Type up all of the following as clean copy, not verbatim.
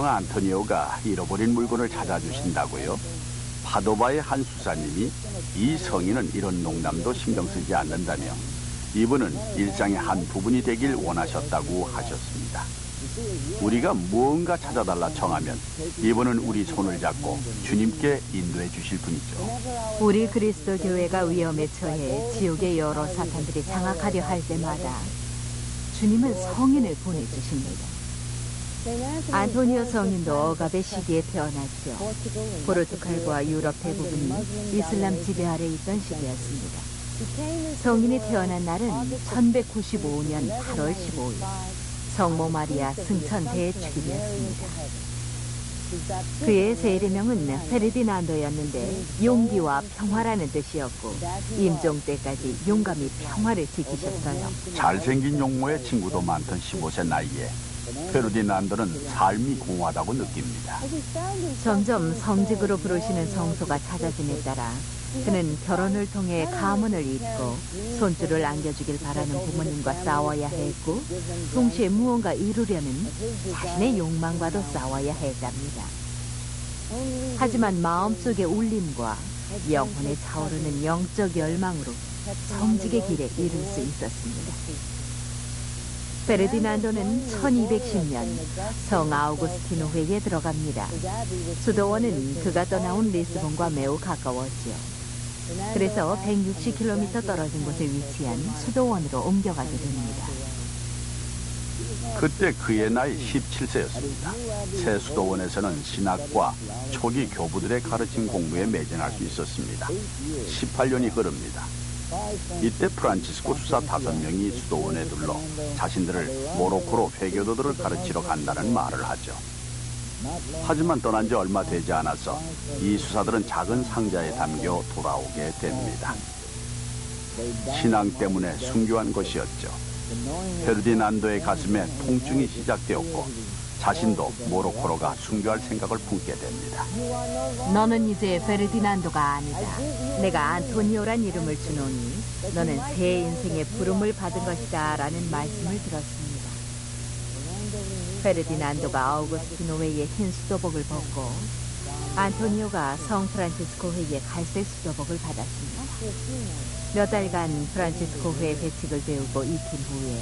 안토니오가 잃어버린 물건을 찾아주신다고요? 파도바의 한 수사님이 이 성인은 이런 농담도 신경 쓰지 않는다며 이분은 일상의 한 부분이 되길 원하셨다고 하셨습니다. 우리가 무언가 찾아달라 청하면 이분은 우리 손을 잡고 주님께 인도해 주실 분이죠. 우리 그리스도 교회가 위험에 처해 지옥의 여러 사탄들이 장악하려 할 때마다 주님은 성인을 보내주십니다. 안토니오 성인도 억압의 시기에 태어났죠. 포르투갈과 유럽 대부분이 이슬람 지배 아래 있던 시기였습니다. 성인이 태어난 날은 1195년 8월 15일 성모 마리아 승천 대축일이었습니다. 그의 세례명은 페르디난도였는데 용기와 평화라는 뜻이었고 임종 때까지 용감히 평화를 지키셨어요. 잘생긴 용모의 친구도 많던 15세 나이에 페르디난도는 삶이 공허하다고 느낍니다. 점점 성직으로 부르시는 성소가 찾아짐에 따라 그는 결혼을 통해 가문을 잇고 손주를 안겨주길 바라는 부모님과 싸워야 했고 동시에 무언가 이루려는 자신의 욕망과도 싸워야 했답니다. 하지만 마음속의 울림과 영혼에 차오르는 영적 열망으로 성직의 길에 이를 수 있었습니다. 페르디난도는 1210년 성 아우구스티노회에 들어갑니다. 수도원은 그가 떠나온 리스본과 매우 가까웠지요. 그래서 160km 떨어진 곳에 위치한 수도원으로 옮겨가게 됩니다. 그때 그의 나이 17세였습니다. 새 수도원에서는 신학과 초기 교부들의 가르침 공부에 매진할 수 있었습니다. 18년이 흐릅니다. 이때 프란치스코 수사 5명이 수도원에 들러 자신들을 모로코로 회교도들을 가르치러 간다는 말을 하죠. 하지만 떠난 지 얼마 되지 않아서 이 수사들은 작은 상자에 담겨 돌아오게 됩니다. 신앙 때문에 순교한 것이었죠. 페르디난도의 가슴에 통증이 시작되었고 자신도 모로코로 가 순교할 생각을 품게 됩니다. 너는 이제 페르디난도가 아니다. 내가 안토니오란 이름을 주노니 너는 새 인생의 부름을 받은 것이다 라는 말씀을 들었습니다. 페르디난도가 아우구스티노회의 흰 수도복을 벗고 안토니오가 성 프란치스코회의 갈색 수도복을 받았습니다. 몇 달간 프란치스코회 배칙을 배우고 익힌 후에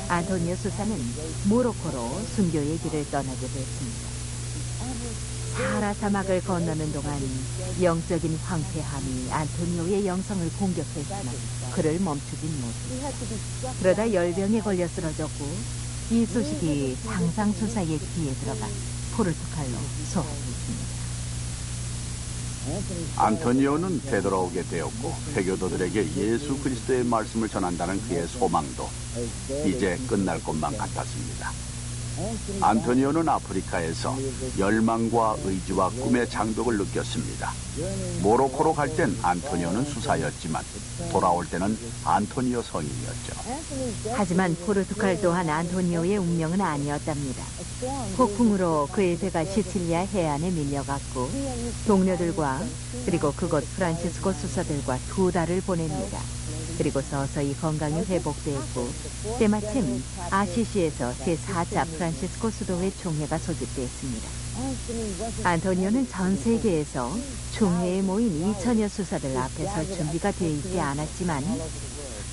안토니오 수사는 모로코로 순교의 길을 떠나게 됐습니다. 사하라 사막을 건너는 동안 영적인 황폐함이 안토니오의 영성을 공격했지만 그를 멈추진 못했다. 그러다 열병에 걸려 쓰러졌고 이 소식이 상상수사의 귀에 들어가 포르투갈로 소환됐습니다. 안토니오는 되돌아오게 되었고 회교도들에게 예수 그리스도의 말씀을 전한다는 그의 소망도 이제 끝날 것만 같았습니다. 안토니오는 아프리카에서 열망과 의지와 꿈의 장벽을 느꼈습니다. 모로코로 갈 땐 안토니오는 수사였지만 돌아올 때는 안토니오 성인이었죠. 하지만 포르투갈 또한 안토니오의 운명은 아니었답니다. 폭풍으로 그의 배가 시칠리아 해안에 밀려갔고 동료들과 그리고 그곳 프란치스코 수사들과 2달을 보냅니다. 그리고 서서히 건강이 회복되었고 때마침 아시시에서 제4차 프란치스코 수도회 총회가 소집되었습니다. 안토니오는 전 세계에서 총회에 모인 2천여 수사들 앞에 설 준비가 되어 있지 않았지만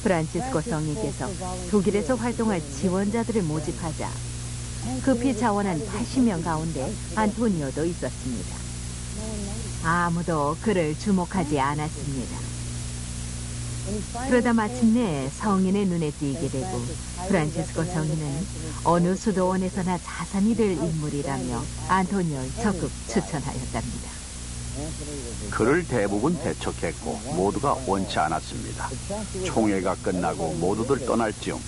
프란치스코 성인께서 독일에서 활동할 지원자들을 모집하자 급히 자원한 80명 가운데 안토니오도 있었습니다. 아무도 그를 주목하지 않았습니다. 그러다 마침내 성인의 눈에 띄게 되고 프란치스코 성인은 어느 수도원에서나 자산이 될 인물이라며 안토니오를 적극 추천하였답니다. 그를 대부분 배척했고 모두가 원치 않았습니다. 총회가 끝나고 모두들 떠날 즈음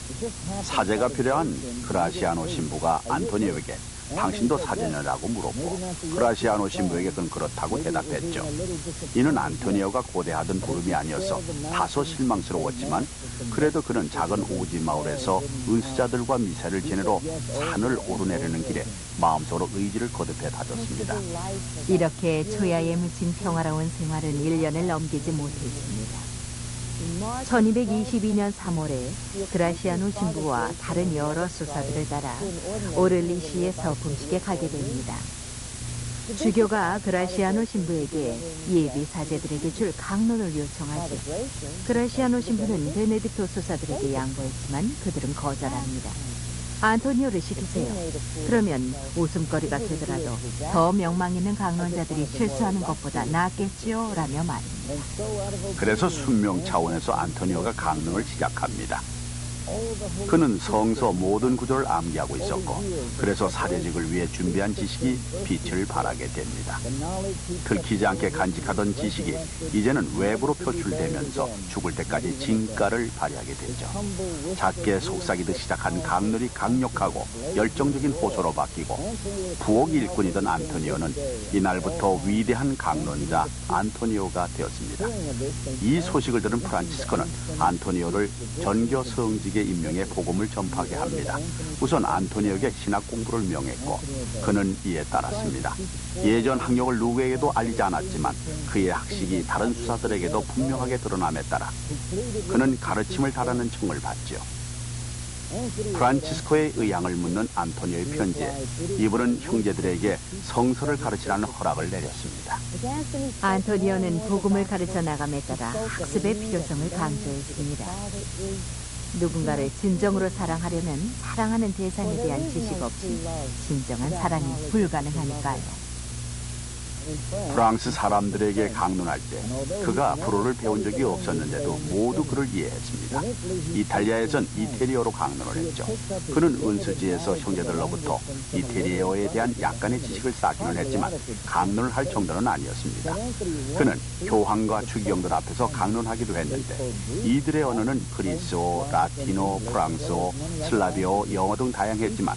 사제가 필요한 그라시아노 신부가 안토니오에게 당신도 사제녀라고 물었고 그라시아노 신부에게 그는 그렇다고 대답했죠. 이는 안토니오가 고대하던 부름이 아니어서 다소 실망스러웠지만 그래도 그는 작은 오지 마을에서 은수자들과 미사를 지내러 산을 오르내리는 길에 마음속으로 의지를 거듭해 다졌습니다. 이렇게 초야에 묻힌 평화로운 생활은 1년을 넘기지 못했습니다. 1222년 3월에 그라시아노 신부와 다른 여러 수사들을 따라 오를리시의 서품식에 가게 됩니다. 주교가 그라시아노 신부에게 예비 사제들에게 줄 강론을 요청하지 그라시아노 신부는 베네딕토 수사들에게 양보했지만 그들은 거절합니다. 안토니오를 시키세요. 그러면 웃음거리가 되더라도 더 명망 있는 강론자들이 실수하는 것보다 낫겠지요? 라며 말입니다. 그래서 순명 차원에서 안토니오가 강론을 시작합니다. 그는 성서 모든 구조를 암기하고 있었고 그래서 사제직을 위해 준비한 지식이 빛을 발하게 됩니다. 들키지 않게 간직하던 지식이 이제는 외부로 표출되면서 죽을 때까지 진가를 발휘하게 되죠. 작게 속삭이듯 시작한 강론이 강력하고 열정적인 호소로 바뀌고 부엌 일꾼이던 안토니오는 이날부터 위대한 강론자 안토니오가 되었습니다. 이 소식을 들은 프란치스코는 안토니오를 전교 성직에 임명해 복음을 전파하게 합니다. 우선 안토니오에게 신학 공부를 명했고 그는 이에 따랐습니다. 예전 학력을 누구에게도 알리지 않았지만 그의 학식이 다른 수사들에게도 분명하게 드러남에 따라 그는 가르침을 달하는 청을 받죠. 프란치스코의 의향을 묻는 안토니오의 편지에 이분은 형제들에게 성서를 가르치라는 허락을 내렸습니다. 안토니오는 복음을 가르쳐 나감에 따라 학습의 필요성을 강조했습니다. 누군가를 진정으로 사랑하려면 사랑하는 대상에 대한 지식 없이 진정한 사랑이 불가능하니까요. 프랑스 사람들에게 강론할 때 그가 불어를 배운 적이 없었는데도 모두 그를 이해했습니다. 이탈리아에선 이태리어로 강론을 했죠. 그는 은수지에서 형제들로부터 이태리어에 대한 약간의 지식을 쌓기는 했지만 강론을 할 정도는 아니었습니다. 그는 교황과 추기경들 앞에서 강론하기도 했는데 이들의 언어는 그리스어, 라틴어, 프랑스어, 슬라비어, 영어 등 다양했지만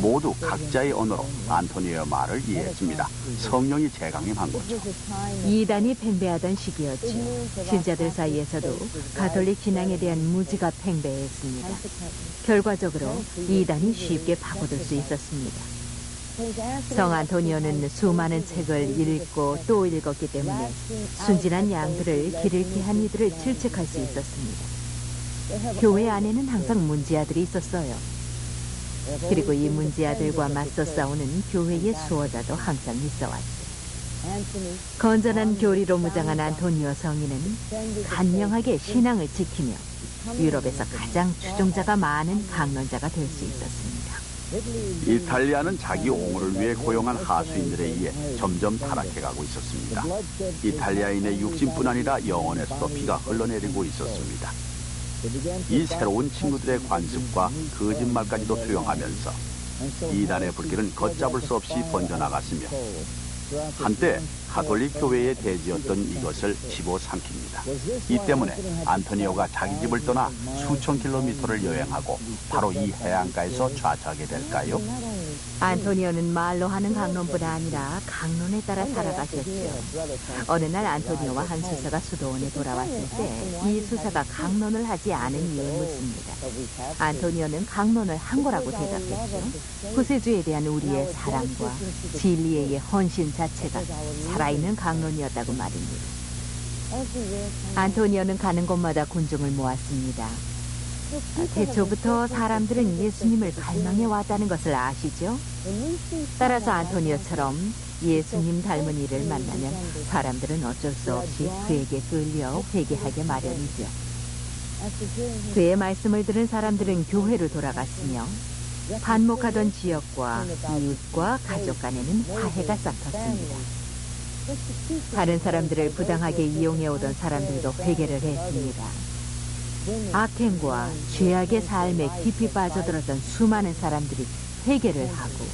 모두 각자의 언어로 안토니오의 말을 이해했습니다. 성령이 재강림한 거죠. 이단이 팽배하던 시기였죠. 신자들 사이에서도 가톨릭 신앙에 대한 무지가 팽배했습니다. 결과적으로 이단이 쉽게 파고들 수 있었습니다. 성 안토니오는 수많은 책을 읽고 또 읽었기 때문에 순진한 양들을 길 잃게 한 이들을 질책할 수 있었습니다. 교회 안에는 항상 문지아들이 있었어요. 그리고 이 문지아들과 맞서 싸우는 교회의 수호자도 항상 있어왔죠. 건전한 교리로 무장한 안토니오 성인은 간명하게 신앙을 지키며 유럽에서 가장 추종자가 많은 강론자가 될 수 있었습니다. 이탈리아는 자기 옹호를 위해 고용한 하수인들에 의해 점점 타락해가고 있었습니다. 이탈리아인의 육신뿐 아니라 영혼에서도 피가 흘러내리고 있었습니다. 이 새로운 친구들의 관습과 거짓말까지도 수용하면서 이단의 불길은 걷잡을 수 없이 번져나갔으며 한때 가톨릭 교회의 대지였던 이것을 집어삼킵니다. 이 때문에 안토니오가 자기 집을 떠나 수천 킬로미터를 여행하고 바로 이 해안가에서 좌초하게 될까요? 안토니오는 말로 하는 강론뿐 아니라 강론에 따라 살아가셨죠. 어느 날 안토니오와 한 수사가 수도원에 돌아왔을 때 이 수사가 강론을 하지 않은 이유를 묻습니다. 안토니오는 강론을 한 거라고 대답했죠. 구세주에 대한 우리의 사랑과 진리의 헌신 자체가 살아있는 강론이었다고 말입니다. 안토니오는 가는 곳마다 군중을 모았습니다. 태초부터 사람들은 예수님을 갈망해 왔다는 것을 아시죠? 따라서 안토니오처럼 예수님 닮은 이를 만나면 사람들은 어쩔 수 없이 그에게 끌려 회개하게 마련이죠. 그의 말씀을 들은 사람들은 교회로 돌아갔으며 반목하던 지역과 이웃과 가족 간에는 화해가 싹텄습니다. 다른 사람들을 부당하게 이용해오던 사람들도 회개를 했습니다. 악행과 죄악의 삶에 깊이 빠져들었던 수많은 사람들이 회개를 하고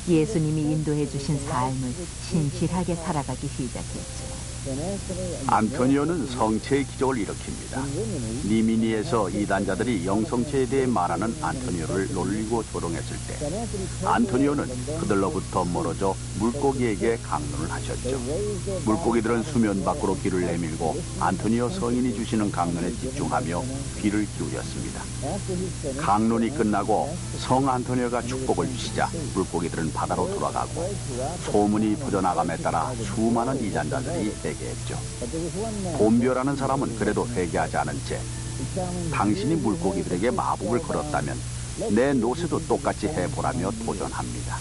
예수님이 인도해 주신 삶을 신실하게 살아가기 시작했죠. 안토니오는 성체의 기적을 일으킵니다. 니미니에서 이단자들이 영성체에 대해 말하는 안토니오를 놀리고 조롱했을 때 안토니오는 그들로부터 멀어져 물고기에게 강론을 하셨죠. 물고기들은 수면 밖으로 귀를 내밀고 안토니오 성인이 주시는 강론에 집중하며 귀를 기울였습니다. 강론이 끝나고 성 안토니오가 축복을 주시자 물고기들은 바다로 돌아가고 소문이 퍼져나감에 따라 수많은 이단자들이 회개했죠. 봄비오라는 사람은 그래도 회개하지 않은 채 당신이 물고기들에게 마법을 걸었다면 내 노새도 똑같이 해보라며 도전합니다.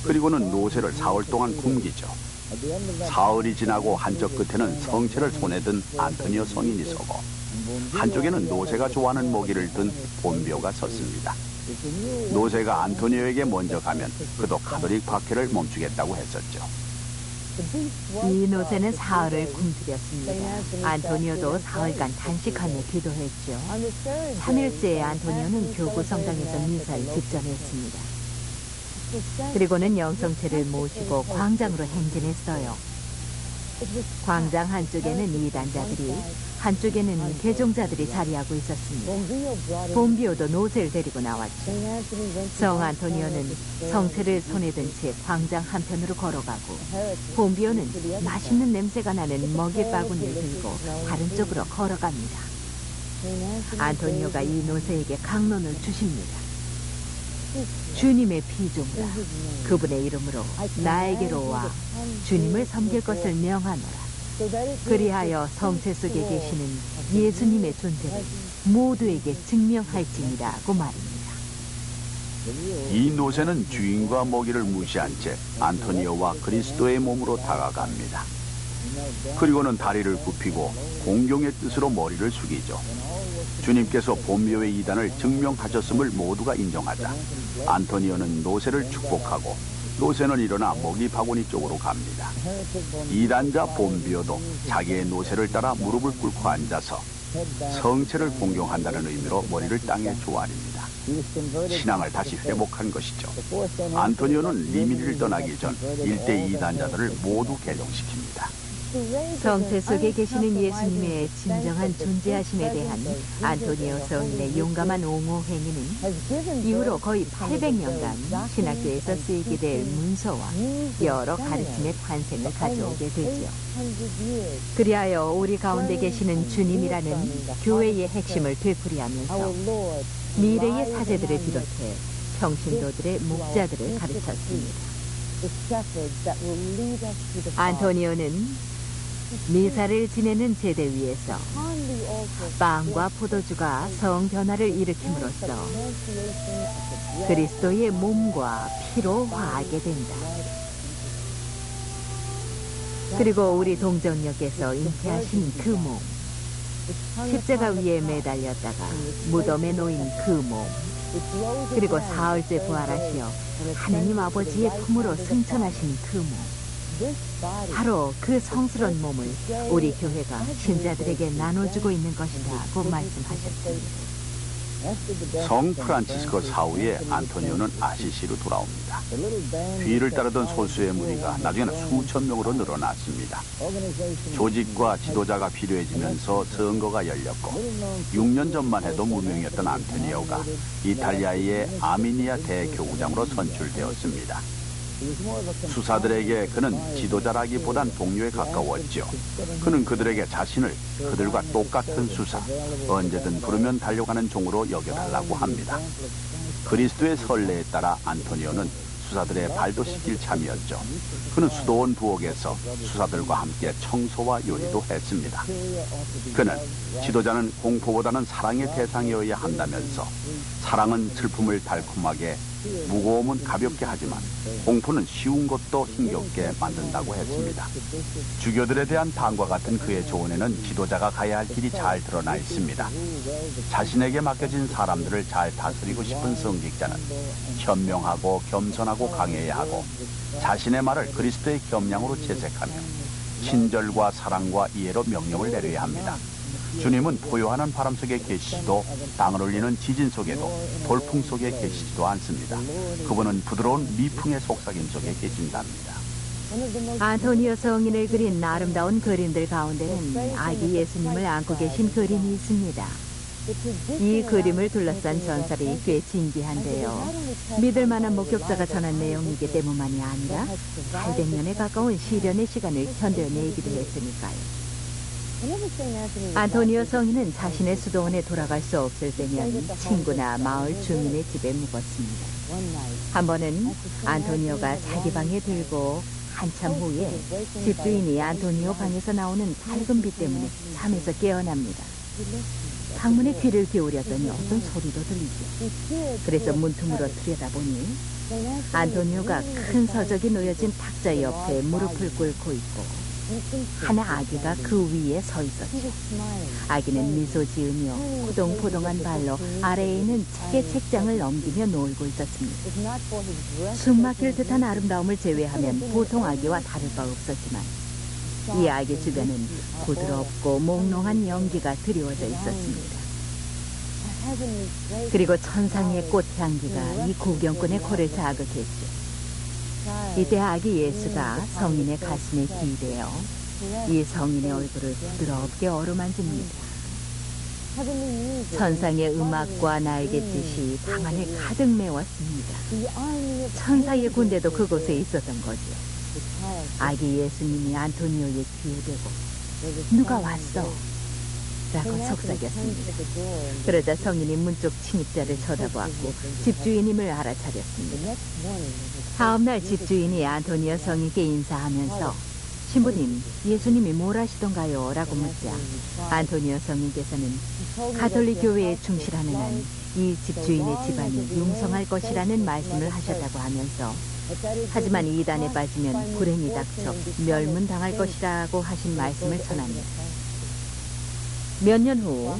그리고는 노새를 사흘 동안 굶기죠. 사흘이 지나고 한쪽 끝에는 성체를 손에 든 안토니오 성인이 서고 한쪽에는 노새가 좋아하는 모기를 든 봄비오가 섰습니다. 노새가 안토니오에게 먼저 가면 그도 가톨릭 박해를 멈추겠다고 했었죠. 이 노새는 사흘을 굶주렸습니다. 안토니오도 사흘간 단식하며 기도했죠. 3일째에 안토니오는 교구 성당에서 미사를 집전했습니다. 그리고는 영성체를 모시고 광장으로 행진했어요. 광장 한쪽에는 이단자들이, 한쪽에는 개종자들이 자리하고 있었습니다. 봄비오도 노새를 데리고 나왔죠. 성 안토니오는 성체를 손에 든 채 광장 한편으로 걸어가고 봄비오는 맛있는 냄새가 나는 먹이 바구니를 들고 다른 쪽으로 걸어갑니다. 안토니오가 이 노새에게 강론을 주십니다. 주님의 피조물아, 그분의 이름으로 나에게로 와 주님을 섬길 것을 명하노라. 그리하여 성체 속에 계시는 예수님의 존재를 모두에게 증명할지니라고 말입니다. 이 노새는 주인과 먹이를 무시한 채 안토니오와 그리스도의 몸으로 다가갑니다. 그리고는 다리를 굽히고 공경의 뜻으로 머리를 숙이죠. 주님께서 봄비오의 이단을 증명하셨음을 모두가 인정하자 안토니오는 노새를 축복하고 노새는 일어나 먹이 바구니 쪽으로 갑니다. 이단자 봄비오도 자기의 노새를 따라 무릎을 꿇고 앉아서 성체를 공경한다는 의미로 머리를 땅에 조아립니다. 신앙을 다시 회복한 것이죠. 안토니오는 리미리를 떠나기 전 일대 이단자들을 모두 개종시킵니다. 성체 속에 계시는 예수님의 진정한 존재하심에 대한 안토니오 성인의 용감한 옹호 행위는 이후로 거의 800년간 신학교에서 쓰이게 될 문서와 여러 가르침의 탄생을 가져오게 되죠. 그리하여 우리 가운데 계시는 주님이라는 교회의 핵심을 되풀이하면서 미래의 사제들을 비롯해 평신도들의 목자들을 가르쳤습니다. 안토니오는 미사를 지내는 제대 위에서 빵과 포도주가 성 변화를 일으킴으로써 그리스도의 몸과 피로 화하게 된다. 그리고 우리 동정역에서 잉태하신 그 몸, 십자가 위에 매달렸다가 무덤에 놓인 그 몸, 그리고 사흘째 부활하시어 하느님 아버지의 품으로 승천하신 그 몸, 바로 그 성스러운 몸을 우리 교회가 신자들에게 나눠주고 있는 것이라고 말씀하셨습니다. 성 프란치스코 사후에 안토니오는 아시시로 돌아옵니다. 뒤를 따르던 소수의 무리가 나중에는 수천 명으로 늘어났습니다. 조직과 지도자가 필요해지면서 선거가 열렸고 6년 전만 해도 무명이었던 안토니오가 이탈리아의 아미니아 대교구장으로 선출되었습니다. 수사들에게 그는 지도자라기보단 동료에 가까웠죠. 그는 그들에게 자신을 그들과 똑같은 수사, 언제든 부르면 달려가는 종으로 여겨달라고 합니다. 그리스도의 선례에 따라 안토니오는 수사들의 발도 씻길 참이었죠. 그는 수도원 부엌에서 수사들과 함께 청소와 요리도 했습니다. 그는 지도자는 공포보다는 사랑의 대상이어야 한다면서 사랑은 슬픔을 달콤하게, 무거움은 가볍게 하지만 공포는 쉬운 것도 힘겹게 만든다고 했습니다. 주교들에 대한 다음과 같은 그의 조언에는 지도자가 가야 할 길이 잘 드러나 있습니다. 자신에게 맡겨진 사람들을 잘 다스리고 싶은 성직자는 현명하고 겸손하고 강해야 하고 자신의 말을 그리스도의 겸양으로 채색하며 친절과 사랑과 이해로 명령을 내려야 합니다. 주님은 포효하는 바람 속에 계시지도 땅을 울리는 지진 속에도 돌풍 속에 계시지도 않습니다. 그분은 부드러운 미풍의 속삭임 속에 계신답니다. 안토니오 성인을 그린 아름다운 그림들 가운데는 아기 예수님을 안고 계신 그림이 있습니다. 이 그림을 둘러싼 전설이 꽤 진귀한데요. 믿을 만한 목격자가 전한 내용이기 때문만이 아니라 800년에 가까운 시련의 시간을 견뎌내기도 했으니까요. 안토니오 성인은 자신의 수도원에 돌아갈 수 없을 때면 친구나 마을 주민의 집에 묵었습니다. 한 번은 안토니오가 자기 방에 들고 한참 후에 집주인이 안토니오 방에서 나오는 밝은 빛 때문에 잠에서 깨어납니다. 방문에 귀를 기울였더니 어떤 소리도 들리죠. 그래서 문틈으로 들여다보니 안토니오가 큰 서적이 놓여진 탁자 옆에 무릎을 꿇고 있고 한 아기가 그 위에 서 있었죠. 아기는 미소 지으며 포동포동한 발로 아래에 있는 책의 책장을 넘기며 놀고 있었습니다. 숨 막힐 듯한 아름다움을 제외하면 보통 아기와 다를 바 없었지만 이 아기 주변은 부드럽고 몽롱한 연기가 드리워져 있었습니다. 그리고 천상의 꽃향기가 이 구경꾼의 코를 자극했죠. 이때 아기 예수가 성인의 가슴에 기대어 이 성인의 얼굴을 부드럽게 어루만집니다. 천상의 음악과 날갯짓이 방 안을 가득 메웠습니다. 천사의 군대도 그곳에 있었던 거죠. 아기 예수님이 안토니오의 귀에 대고 누가 왔어? 라고 속삭였습니다. 그러자 성인이 문쪽 침입자를 쳐다보았고 집주인임을 알아차렸습니다. 다음날 집주인이 안토니오 성인께 인사하면서 신부님, 예수님이 뭘 하시던가요? 라고 묻자 안토니오 성인께서는 가톨릭 교회에 충실하는 한 이 집주인의 집안이 융성할 것이라는 말씀을 하셨다고 하면서 하지만 이단에 빠지면 불행이 닥쳐 멸문당할 것이라고 하신 말씀을 전합니다. 몇 년 후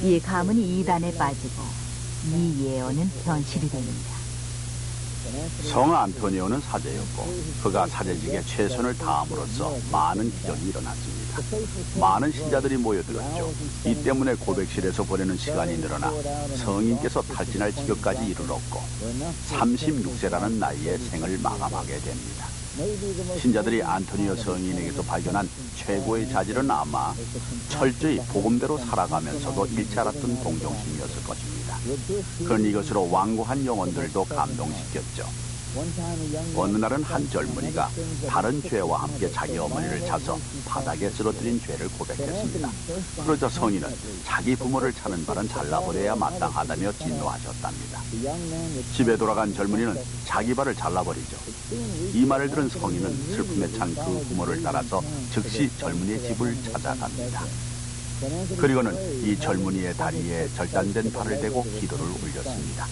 이 가문이 이단에 빠지고 이 예언은 현실이 됩니다. 성 안토니오는 사제였고 그가 사제직에 최선을 다함으로써 많은 기적이 일어났습니다. 많은 신자들이 모여들었죠. 이 때문에 고백실에서 보내는 시간이 늘어나 성인께서 탈진할 지경까지 이르렀고 36세라는 나이에 생을 마감하게 됩니다. 신자들이 안토니오 성인에게서 발견한 최고의 자질은 아마 철저히 복음대로 살아가면서도 잃지 않았던 동정심이었을 것입니다. 그런 이것으로 완고한 영혼들도 감동시켰죠. 어느 날은 한 젊은이가 다른 죄와 함께 자기 어머니를 차서 바닥에 쓰러뜨린 죄를 고백했습니다. 그러자 성인은 자기 부모를 차는 발은 잘라버려야 마땅하다며 진노하셨답니다. 집에 돌아간 젊은이는 자기 발을 잘라버리죠. 이 말을 들은 성인은 슬픔에 찬 그 부모를 따라서 즉시 젊은이의 집을 찾아갑니다. 그리고는 이 젊은이의 다리에 절단된 발을 대고 기도를 올렸습니다.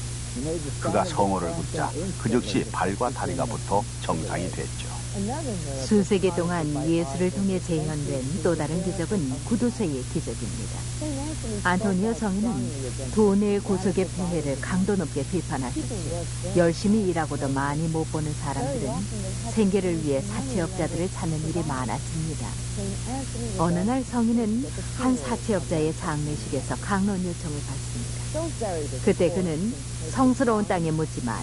그가 성호를 묻자 그 즉시 발과 다리가 붙어 정상이 됐죠. 수세기 동안 예수를 통해 재현된 또 다른 기적은 구두쇠의 기적입니다. 안토니오 성인은 돈의 고속의 폐해를 강도 높게 비판하셨죠. 열심히 일하고도 많이 못 버는 사람들은 생계를 위해 사채업자들을 찾는 일이 많았습니다. 어느 날 성인은 한 사채업자의 장례식에서 강론 요청을 받습니다. 그때 그는 성스러운 땅에 묻지 말라.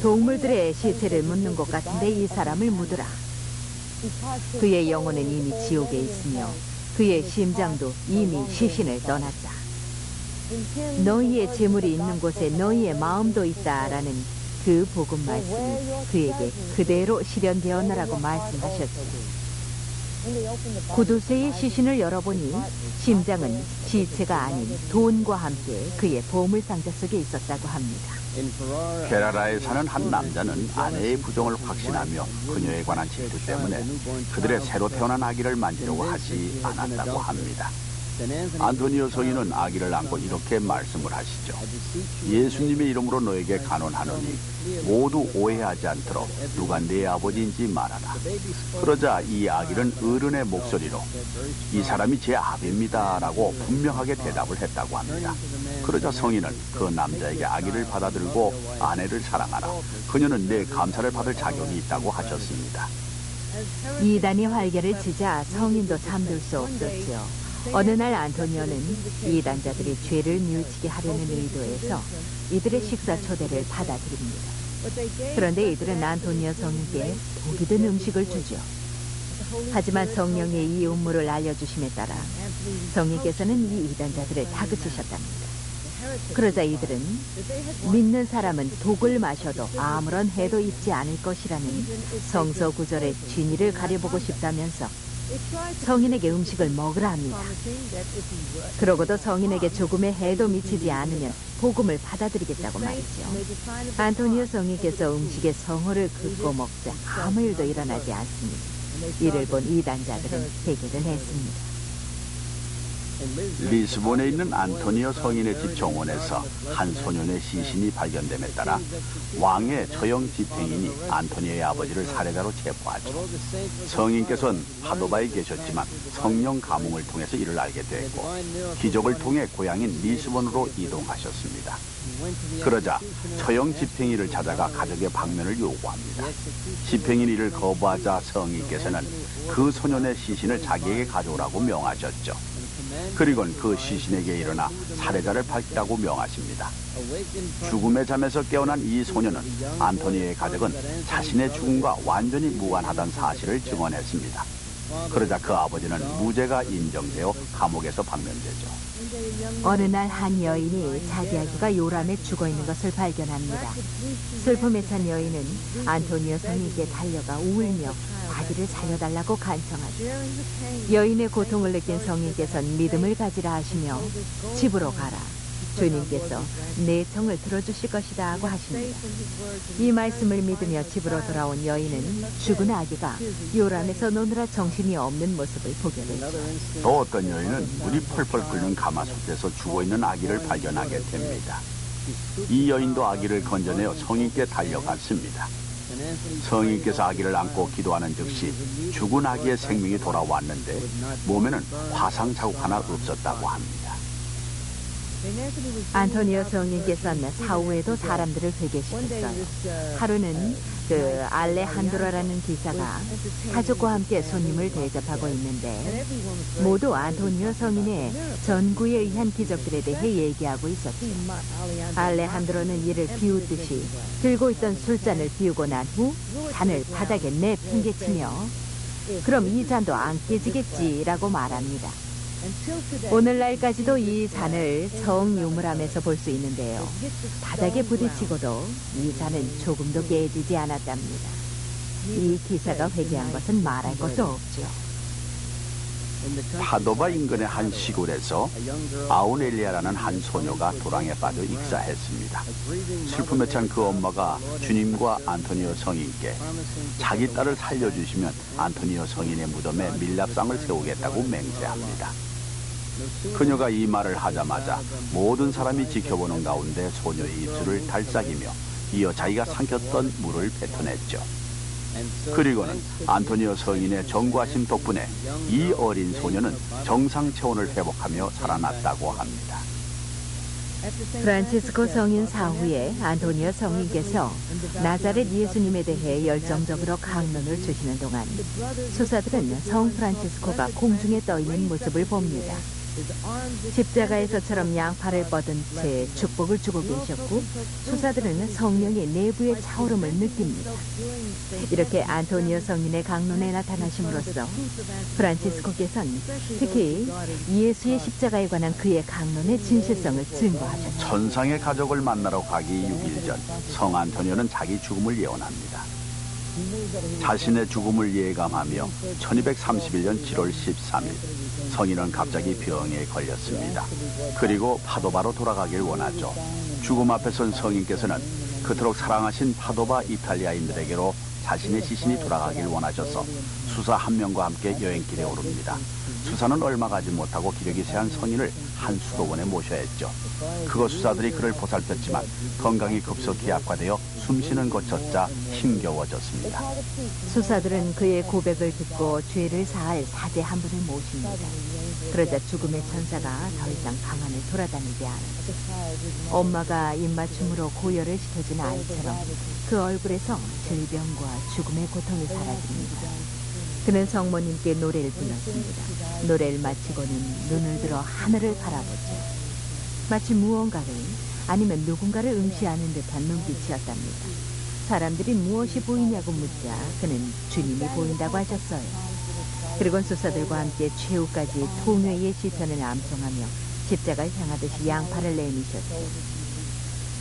동물들의 시체를 묻는 것 같은데 이 사람을 묻으라. 그의 영혼은 이미 지옥에 있으며 그의 심장도 이미 시신을 떠났다. 너희의 재물이 있는 곳에 너희의 마음도 있다라는 그 복음 말씀이 그에게 그대로 실현되었느라고 말씀하셨죠. 구두쇠의 시신을 열어보니 심장은 시체가 아닌 돈과 함께 그의 보물상자 속에 있었다고 합니다. 케라라에 사는 한 남자는 아내의 부정을 확신하며 그녀에 관한 질투 때문에 그들의 새로 태어난 아기를 만지려고 하지 않았다고 합니다. 안토니오 성인은 아기를 안고 이렇게 말씀을 하시죠. 예수님의 이름으로 너에게 간언하노니 모두 오해하지 않도록 누가 내 아버지인지 말하라. 그러자 이 아기는 어른의 목소리로 이 사람이 제 아비입니다 라고 분명하게 대답을 했다고 합니다. 그러자 성인은 그 남자에게 아기를 받아들고 아내를 사랑하라. 그녀는 내 감사를 받을 자격이 있다고 하셨습니다. 이단이 활개를 치자 성인도 잠들 수 없었죠. 어느 날 안토니오는 이단자들이 죄를 뉘우치게 하려는 의도에서 이들의 식사 초대를 받아들입니다. 그런데 이들은 안토니오 성에게 독이 든 음식을 주죠. 하지만 성령의 이 음모를 알려주심에 따라 성인께서는 이 이단자들을 다그치셨답니다. 그러자 이들은 믿는 사람은 독을 마셔도 아무런 해도 입지 않을 것이라는 성서 구절의 진리를 가려보고 싶다면서 성인에게 음식을 먹으라 합니다. 그러고도 성인에게 조금의 해도 미치지 않으면 복음을 받아들이겠다고 말이죠. 안토니오 성인께서 음식의 성호를 긋고 먹자 아무 일도 일어나지 않습니다. 이를 본 이단자들은 회개를 했습니다. 리스본에 있는 안토니오 성인의 집 정원에서 한 소년의 시신이 발견됨에 따라 왕의 처형 집행인이 안토니오의 아버지를 살해자로 체포하죠. 성인께서는 파도바에 계셨지만 성령 감흥을 통해서 이를 알게 됐고 기적을 통해 고향인 리스본으로 이동하셨습니다. 그러자 처형 집행인을 찾아가 가족의 방면을 요구합니다. 집행인 이를 거부하자 성인께서는 그 소년의 시신을 자기에게 가져오라고 명하셨죠. 그리고는 그 시신에게 일어나 살해자를 밝히라고 명하십니다. 죽음의 잠에서 깨어난 이 소년은 안토니오의 가족은 자신의 죽음과 완전히 무관하다는 사실을 증언했습니다. 그러자 그 아버지는 무죄가 인정되어 감옥에서 방면되죠. 어느 날 한 여인이 자기 아기가 요람에 죽어있는 것을 발견합니다. 슬픔에 찬 여인은 안토니오 성인께 달려가 울며 아기를 살려달라고 간청하죠. 여인의 고통을 느낀 성인께서는 믿음을 가지라 하시며 집으로 가라. 주님께서 내 청을 들어주실 것이다 하고 하십니다. 이 말씀을 믿으며 집으로 돌아온 여인은 죽은 아기가 요람에서 노느라 정신이 없는 모습을 보게 되죠. 또 어떤 여인은 물이 펄펄 끓는 가마솥에서 죽어있는 아기를 발견하게 됩니다. 이 여인도 아기를 건져내어 성인께 달려갔습니다. 성인께서 아기를 안고 기도하는 즉시 죽은 아기의 생명이 돌아왔는데 몸에는 화상 자국 하나 없었다고 합니다. 안토니오 성인께서는 사후에도 사람들을 회개시켰어요. 하루는 알레한드로라는 기사가 가족과 함께 손님을 대접하고 있는데 모두 안토니오 성인의 전구에 의한 기적들에 대해 얘기하고 있었죠. 알레한드로는 이를 비웃듯이 들고 있던 술잔을 비우고 난 후 잔을 바닥에 내팽개치며 그럼 이 잔도 안 깨지겠지라고 말합니다. 오늘날까지도 이 잔을 성유물함에서 볼 수 있는데요. 바닥에 부딪히고도 이 잔은 조금도 깨지지 않았답니다. 이 기사가 회개한 것은 말할 것도 없죠. 파도바 인근의 한 시골에서 아우넬리아라는 한 소녀가 도랑에 빠져 익사했습니다. 슬픔에 찬 그 엄마가 주님과 안토니오 성인께 자기 딸을 살려주시면 안토니오 성인의 무덤에 밀랍상을 세우겠다고 맹세합니다. 그녀가 이 말을 하자마자 모든 사람이 지켜보는 가운데 소녀의 입술을 달싹이며 이어 자기가 삼켰던 물을 뱉어냈죠. 그리고는 안토니오 성인의 정과심 덕분에 이 어린 소녀는 정상 체온을 회복하며 살아났다고 합니다. 프란치스코 성인 사후에 안토니오 성인께서 나자렛 예수님에 대해 열정적으로 강론을 주시는 동안 수사들은 성 프란치스코가 공중에 떠 있는 모습을 봅니다. 십자가에서처럼 양팔을 뻗은 채 축복을 주고 계셨고 수사들은 성령의 내부의 차오름을 느낍니다. 이렇게 안토니오 성인의 강론에 나타나심으로써 프란치스코께서는 특히 예수의 십자가에 관한 그의 강론의 진실성을 증거하셨죠. 천상의 가족을 만나러 가기 6일 전 성 안토니오는 자기 죽음을 예언합니다. 자신의 죽음을 예감하며 1231년 7월 13일 성인은 갑자기 병에 걸렸습니다. 그리고 파도바로 돌아가길 원하죠. 죽음 앞에 선 성인께서는 그토록 사랑하신 파도바 이탈리아인들에게로 자신의 시신이 돌아가길 원하셔서 수사 한 명과 함께 여행길에 오릅니다. 수사는 얼마 가지 못하고 기력이 세한 성인을 한 수도원에 모셔야 했죠. 그곳 수사들이 그를 보살폈지만 건강이 급속히 악화되어 숨쉬는 것 조차 힘겨워졌습니다. 수사들은 그의 고백을 듣고 죄를 사할 사제 한 분을 모십니다. 그러자 죽음의 천사가 더 이상 방 안을 돌아다니지 않았죠. 엄마가 입맞춤으로 고열을 시켜준 아이처럼 그 얼굴에서 질병과 죽음의 고통이 사라집니다. 그는 성모님께 노래를 불렀습니다. 노래를 마치고는 눈을 들어 하늘을 바라보죠. 마치 무언가를 아니면 누군가를 응시하는 듯한 눈빛이었답니다. 사람들이 무엇이 보이냐고 묻자 그는 주님이 보인다고 하셨어요. 그리고 수사들과 함께 최후까지 통회의 시편을 암송하며 십자가를 향하듯이 양팔을 내미셨죠.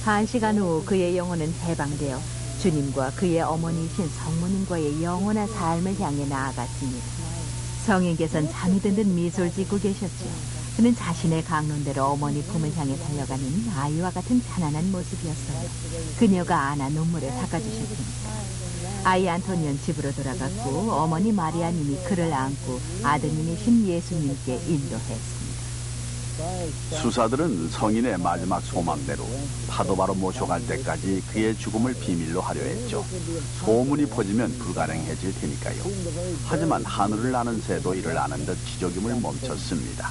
1시간 후 그의 영혼은 해방되어 주님과 그의 어머니이신 성모님과의 영원한 삶을 향해 나아갔습니다. 성인께서는 잠이 든 듯 미소를 짓고 계셨죠. 그는 자신의 강론대로 어머니 품을 향해 달려가는 아이와 같은 편안한 모습이었어요. 그녀가 안아 눈물을 닦아주셨습니다. 아이 안토니오는 집으로 돌아갔고 어머니 마리아님이 그를 안고 아드님이신 예수님께 인도했습니다. 수사들은 성인의 마지막 소망대로 파도바로 모셔갈 때까지 그의 죽음을 비밀로 하려 했죠. 소문이 퍼지면 불가능해질 테니까요. 하지만 하늘을 나는 새도 이를 아는 듯 기적임을 멈췄습니다.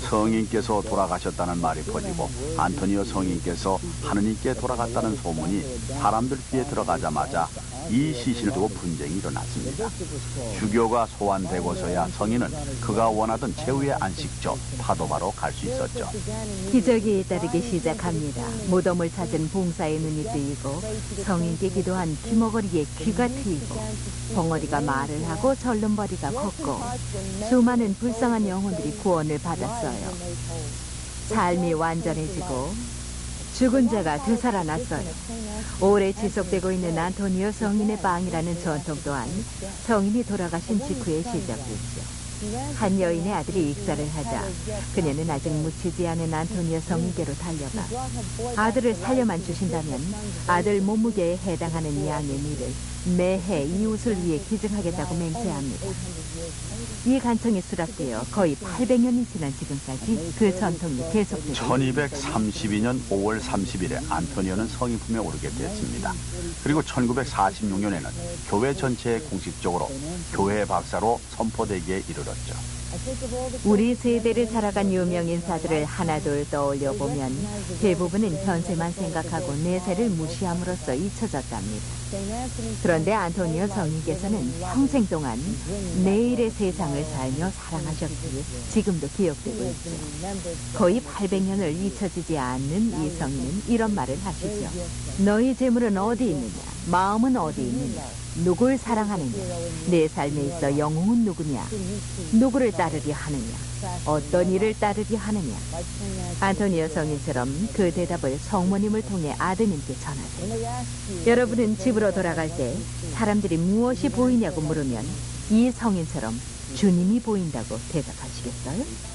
성인께서 돌아가셨다는 말이 퍼지고 안토니오 성인께서 하느님께 돌아갔다는 소문이 사람들 귀에 들어가자마자 이 시신을 두고 분쟁이 일어났습니다. 주교가 소환되고서야 성인은 그가 원하던 최후의 안식처 파도바로 갈 수 있었죠. 기적이 잇따르기 시작합니다. 무덤을 찾은 봉사의 눈이 뜨이고 성인께 기도한 귀머거리에 귀가 트이고 벙어리가 말을 하고 절름벌이가 걷고 수많은 불쌍한 영혼들이 구원을 받았어요. 삶이 완전해지고 죽은 자가 되살아났어요. 오래 지속되고 있는 안토니오 성인의 빵이라는 전통 또한 성인이 돌아가신 직후에 시작됐죠. 한 여인의 아들이 익사를 하자 그녀는 아직 묻히지 않은 안토니오 성인께로 달려가 아들을 살려만 주신다면 아들 몸무게에 해당하는 양의 밀을 매해 이웃을 위해 기증하겠다고 맹세합니다. 이 간청이 수락되어 거의 800년이 지난 지금까지 그 전통이 계속되고 1232년 5월 30일에 안토니오는 성인 품에 오르게 됐습니다. 그리고 1946년에는 교회 전체에 공식적으로 교회 박사로 선포되기에 이르렀죠. 우리 세대를 살아간 유명 인사들을 하나둘 떠올려 보면 대부분은 현세만 생각하고 내세를 무시함으로써 잊혀졌답니다. 그런데 안토니오 성인께서는 평생 동안 내일의 세상을 살며 사랑하셨기에 지금도 기억되고 있죠. 거의 800년을 잊혀지지 않는 이 성인은 이런 말을 하시죠. 너희 재물은 어디 있느냐? 마음은 어디 있느냐? 누굴 사랑하느냐? 내 삶에 있어 영웅은 누구냐? 누구를 따르려 하느냐? 어떤 일을 따르려 하느냐? 안토니오 성인처럼 그 대답을 성모님을 통해 아드님께 전하세요. 여러분은 집으로 돌아갈 때 사람들이 무엇이 보이냐고 물으면 이 성인처럼 주님이 보인다고 대답하시겠어요?